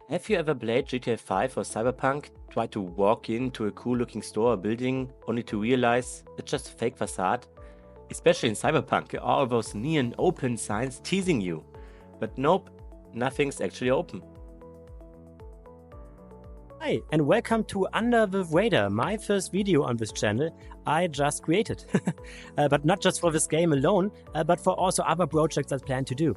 Have you ever played GTA 5 or Cyberpunk, tried to walk into a cool looking store or building only to realize it's just a fake facade? Especially in Cyberpunk, all those neon open signs teasing you. But nope, nothing's actually open. Hi, and welcome to Under the Radar, my first video on this channel I just created. But not just for this game alone, but for also other projects I plan to do.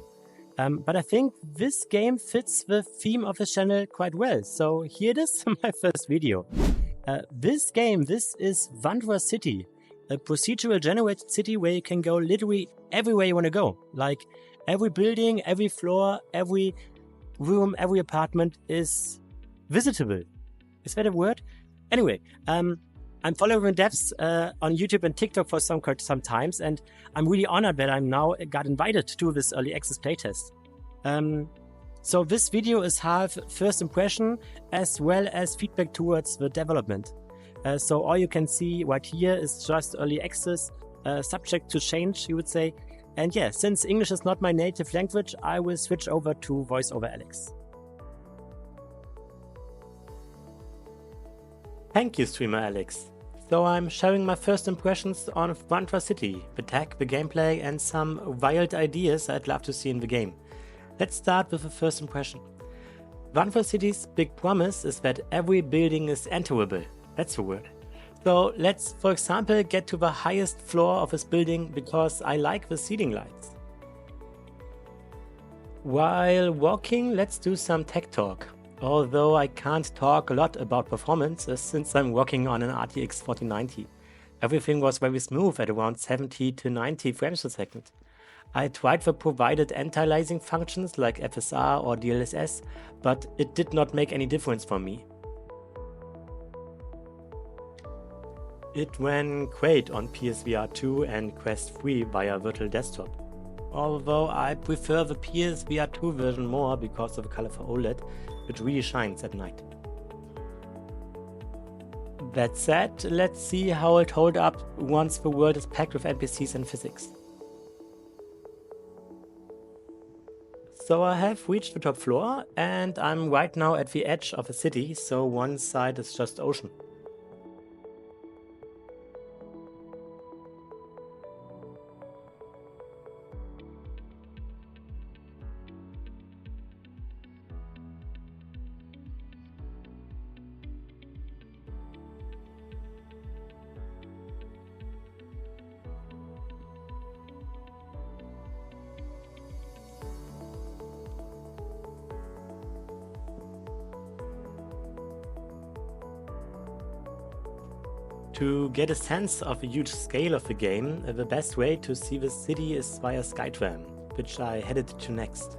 But I think this game fits the theme of this channel quite well, so here it is, my first video. This is Vuntra City, a procedural generated city where you can go literally everywhere you want to go. Like every building, every floor, every room, every apartment is visitable. Is that a word? Anyway, I'm following devs on YouTube and TikTok for some times, and I'm really honored that I'm now got invited to do this early access playtest. So this video is half first impression as well as feedback towards the development. So all you can see right here is just early access, subject to change, you would say. And yeah, since English is not my native language, I will switch over to VoiceOver Alex. Thank you, streamer Alex. So I'm sharing my first impressions on Vuntra City, the tech, the gameplay, and some wild ideas I'd love to see in the game. Let's start with the first impression. Vuntra City's big promise is that every building is enterable. That's the word. So let's, for example, get to the highest floor of this building because I like the ceiling lights. While walking, let's do some tech talk. Although I can't talk a lot about performance since I'm working on an RTX 4090. Everything was very smooth at around 70 to 90 frames per second. I tried the provided anti-aliasing functions like FSR or DLSS, but it did not make any difference for me. It ran great on PSVR 2 and Quest 3 via Virtual Desktop. Although I prefer the PSVR 2 version more because of the colorful OLED, which really shines at night. That said, let's see how it holds up once the world is packed with NPCs and physics. So I have reached the top floor and I'm right now at the edge of the city, so one side is just ocean. To get a sense of the huge scale of the game, the best way to see the city is via Skytram, which I headed to next.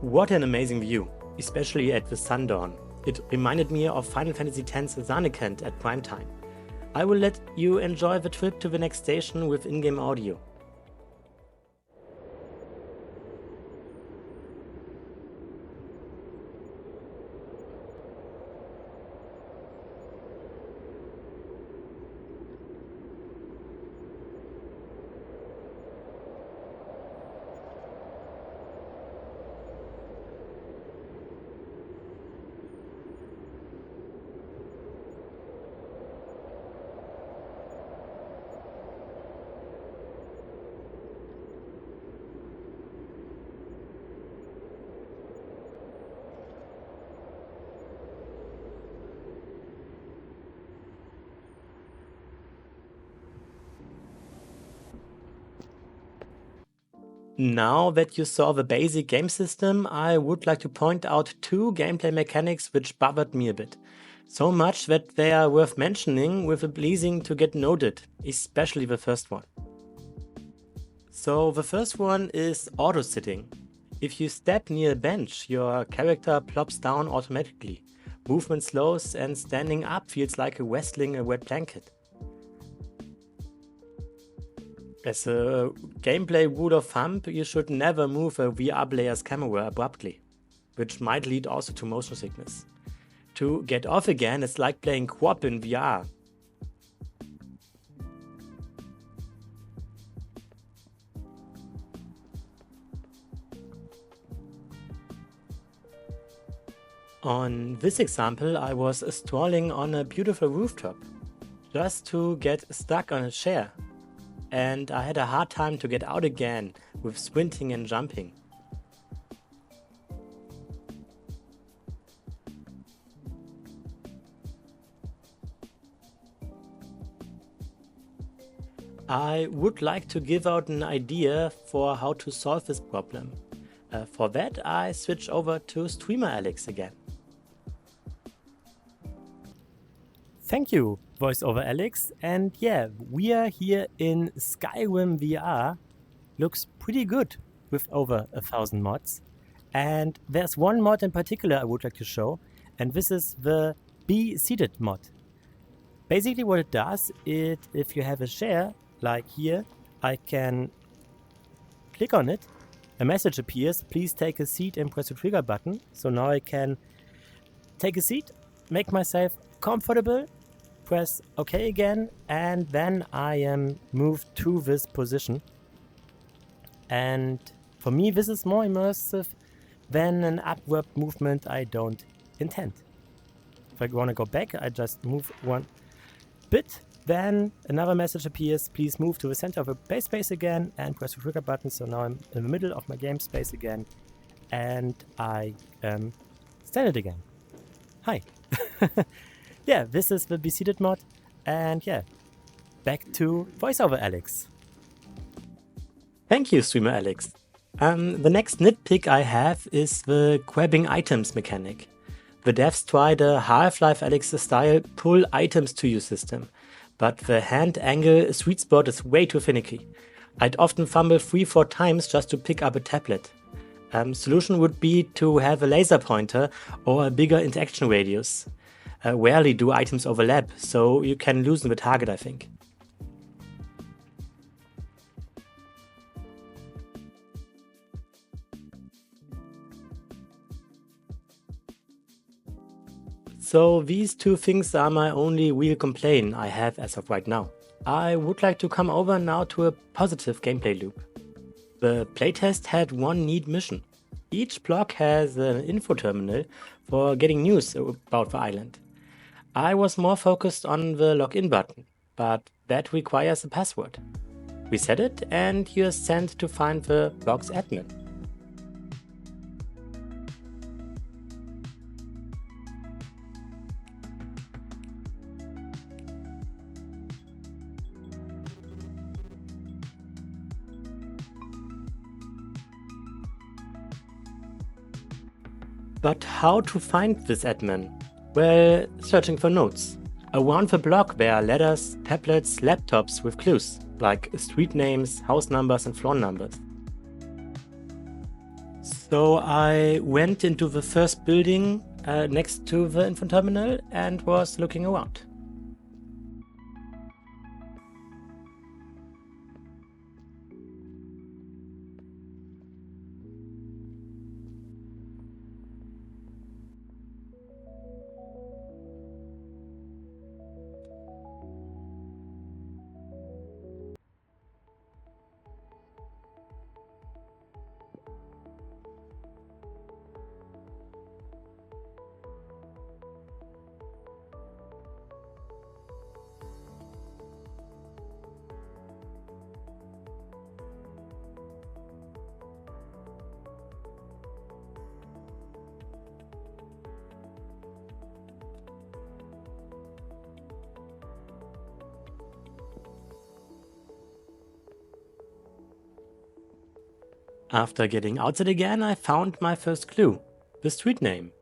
What an amazing view, especially at the sundawn. It reminded me of Final Fantasy X's Zanekent at prime time. I will let you enjoy the trip to the next station with in-game audio. Now that you saw the basic game system, I would like to point out two gameplay mechanics which bothered me a bit. So much that they are worth mentioning with a pleasing to get noted, especially the first one. So the first one is auto-sitting. If you step near a bench, your character plops down automatically. Movement slows and standing up feels like wrestling a wet blanket. As a gameplay rule of thumb, you should never move a VR player's camera abruptly, which might lead also to motion sickness. To get off again is like playing co-op in VR. On this example, I was strolling on a beautiful rooftop, just to get stuck on a chair, and I had a hard time to get out again with sprinting and jumping. I would like to give out an idea for how to solve this problem. For that, I switch over to Streamer Alex again. Thank you, VoiceOver Alex. And yeah, we are here in Skyrim VR. Looks pretty good with over 1,000 mods. And there's one mod in particular I would like to show, and this is the Be Seated mod. Basically what it does, if you have a share, like here, I can click on it, a message appears, please take a seat and press the trigger button. So now I can take a seat, make myself comfortable, press OK again, and then I am moved to this position. And for me, this is more immersive than an upward movement I don't intend. If I want to go back, I just move one bit, then another message appears, please move to the center of the play space again and press the trigger button. So now I'm in the middle of my game space again, and I stand it again. Hi. Yeah, this is the Be Seated mod, and yeah, back to VoiceOver Alex. Thank you, Streamer Alex. The next nitpick I have is the grabbing items mechanic. The devs tried a Half-Life Alyx style pull items to you system, but the hand angle sweet spot is way too finicky. I'd often fumble 3-4 times just to pick up a tablet. Solution would be to have a laser pointer or a bigger interaction radius. Rarely do items overlap, so you can loosen the target, I think. So these two things are my only real complaint I have as of right now. I would like to come over now to a positive gameplay loop. The playtest had one neat mission. Each block has an info terminal for getting news about the island. I was more focused on the login button, but that requires a password. Reset it and you're sent to find the block's admin. But how to find this admin? Well, searching for notes. Around the block there are letters, tablets, laptops with clues, like street names, house numbers and floor numbers. So I went into the first building next to the info terminal and was looking around. After getting outside again, I found my first clue, the street name.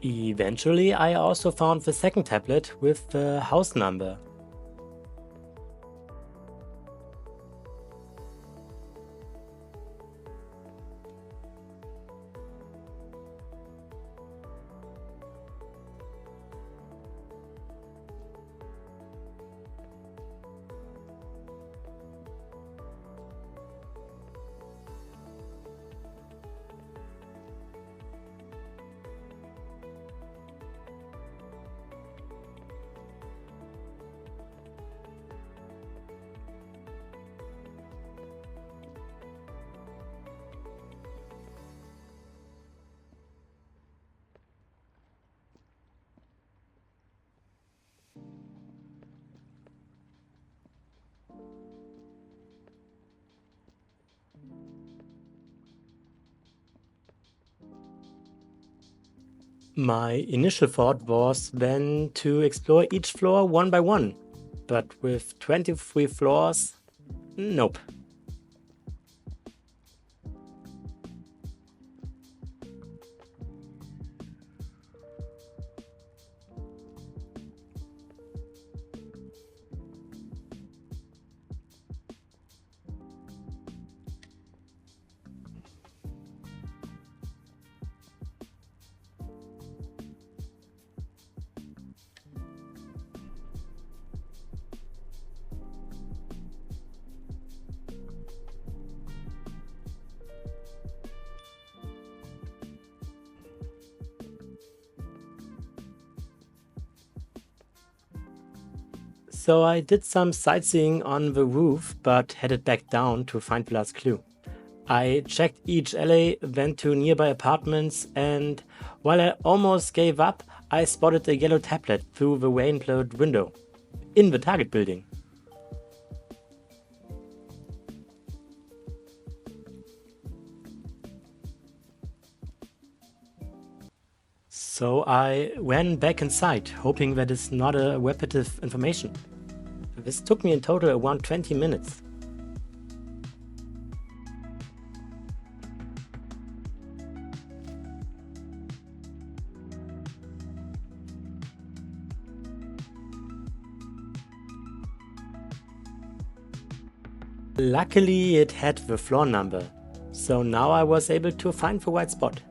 Eventually, I also found the second tablet with the house number. My initial thought was then to explore each floor one by one, but with 23 floors, nope. So I did some sightseeing on the roof, but headed back down to find the last clue. I checked each alley, went to nearby apartments, and while I almost gave up, I spotted a yellow tablet through the rain-blurred window, in the target building. So I ran back inside, hoping that it's not a repetitive information. This took me in total around 20 minutes. Luckily it had the floor number, so now I was able to find the right spot.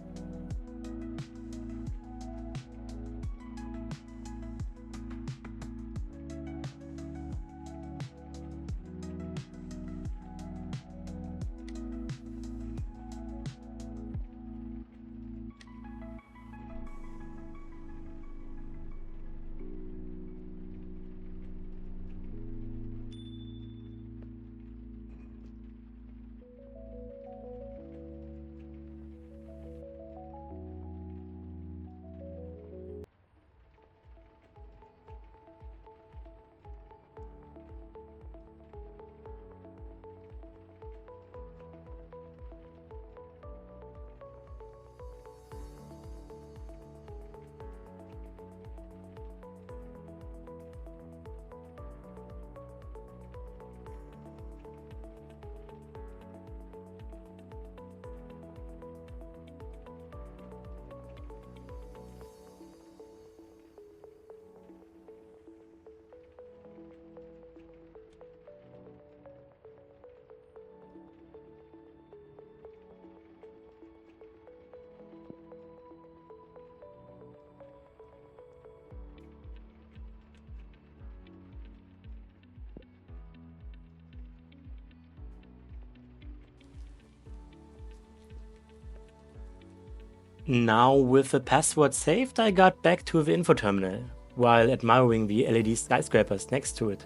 Now with the password saved, I got back to the info terminal, while admiring the LED skyscrapers next to it.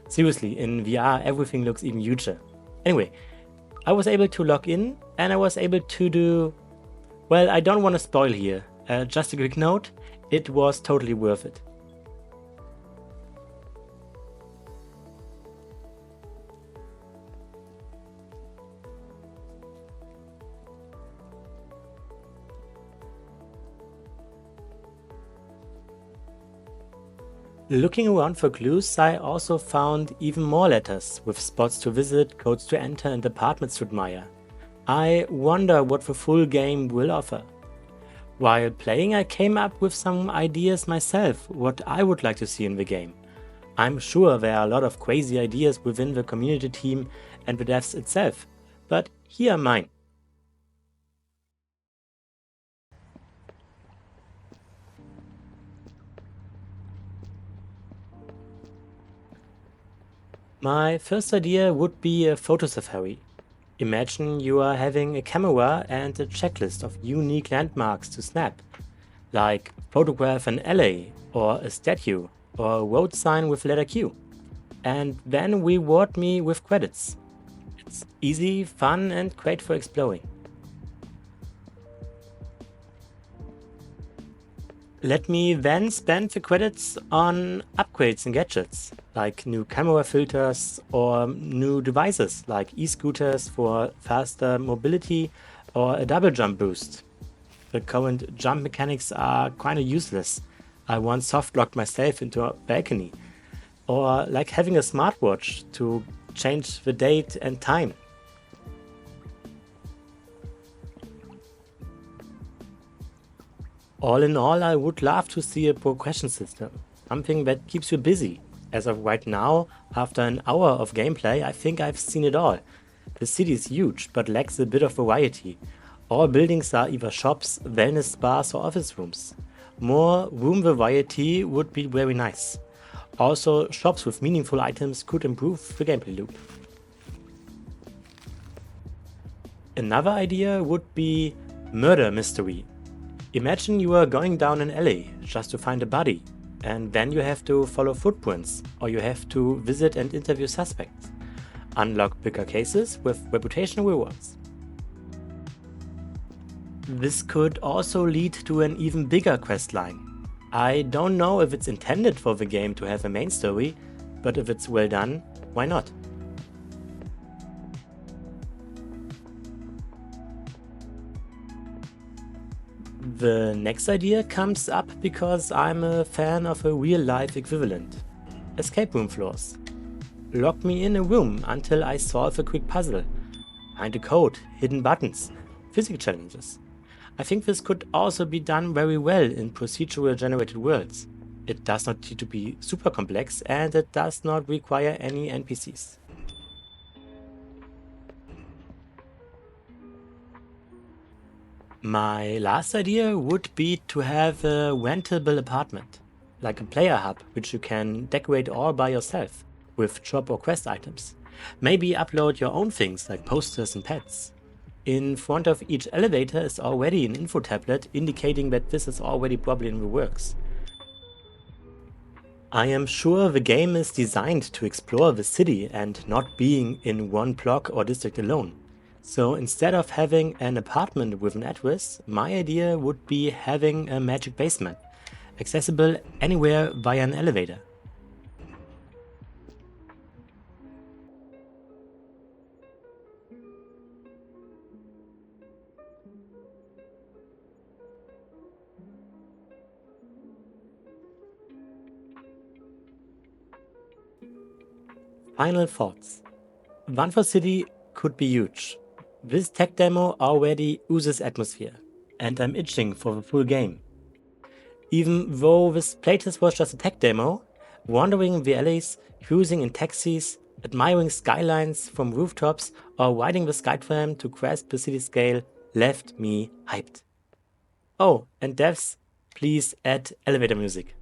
Seriously, in VR everything looks even huger. Anyway, I was able to log in and I was able to do... Well, I don't want to spoil here, just a quick note, it was totally worth it. Looking around for clues, I also found even more letters, with spots to visit, codes to enter and apartments to admire. I wonder what the full game will offer. While playing, I came up with some ideas myself, what I would like to see in the game. I'm sure there are a lot of crazy ideas within the community team and the devs itself, but here are mine. My first idea would be a photo safari. Imagine you are having a camera and a checklist of unique landmarks to snap, like photograph an alley, or a statue, or a road sign with letter Q, and then reward me with credits. It's easy, fun, and great for exploring. Let me then spend the credits on upgrades and gadgets, like new camera filters or new devices like e-scooters for faster mobility or a double jump boost. The current jump mechanics are kinda useless. I once soft locked myself into a balcony. Or like having a smartwatch to change the date and time. All in all, I would love to see a progression system, something that keeps you busy. As of right now, after an hour of gameplay, I think I've seen it all. The city is huge, but lacks a bit of variety. All buildings are either shops, wellness spas or office rooms. More room variety would be very nice. Also, shops with meaningful items could improve the gameplay loop. Another idea would be murder mystery. Imagine you are going down an alley just to find a body, and then you have to follow footprints, or you have to visit and interview suspects. Unlock bigger cases with reputational rewards. This could also lead to an even bigger quest line. I don't know if it's intended for the game to have a main story, but if it's well done, why not? The next idea comes up because I'm a fan of a real-life equivalent. Escape room floors. Lock me in a room until I solve a quick puzzle. Find a code, hidden buttons, physics challenges. I think this could also be done very well in procedural generated worlds. It does not need to be super complex and it does not require any NPCs. My last idea would be to have a rentable apartment, like a player hub which you can decorate all by yourself with job or quest items. Maybe upload your own things like posters and pets. In front of each elevator is already an info tablet indicating that this is already probably in the works. I am sure the game is designed to explore the city and not being in one block or district alone. So instead of having an apartment with an address, my idea would be having a magic basement, accessible anywhere via an elevator. Final thoughts. Vuntra City could be huge. This tech demo already oozes atmosphere, and I'm itching for the full game. Even though this playtest was just a tech demo, wandering in the alleys, cruising in taxis, admiring skylines from rooftops, or riding the Skytram to grasp the city scale left me hyped. Oh, and devs, please add elevator music.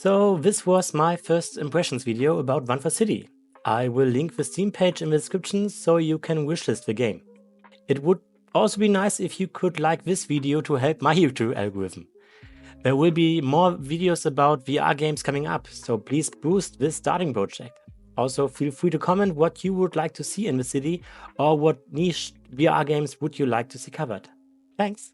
So this was my first impressions video about Vuntra City. I will link the Steam page in the description so you can wishlist the game. It would also be nice if you could like this video to help my YouTube algorithm. There will be more videos about VR games coming up, so please boost this starting project. Also feel free to comment what you would like to see in the city or what niche VR games would you like to see covered. Thanks!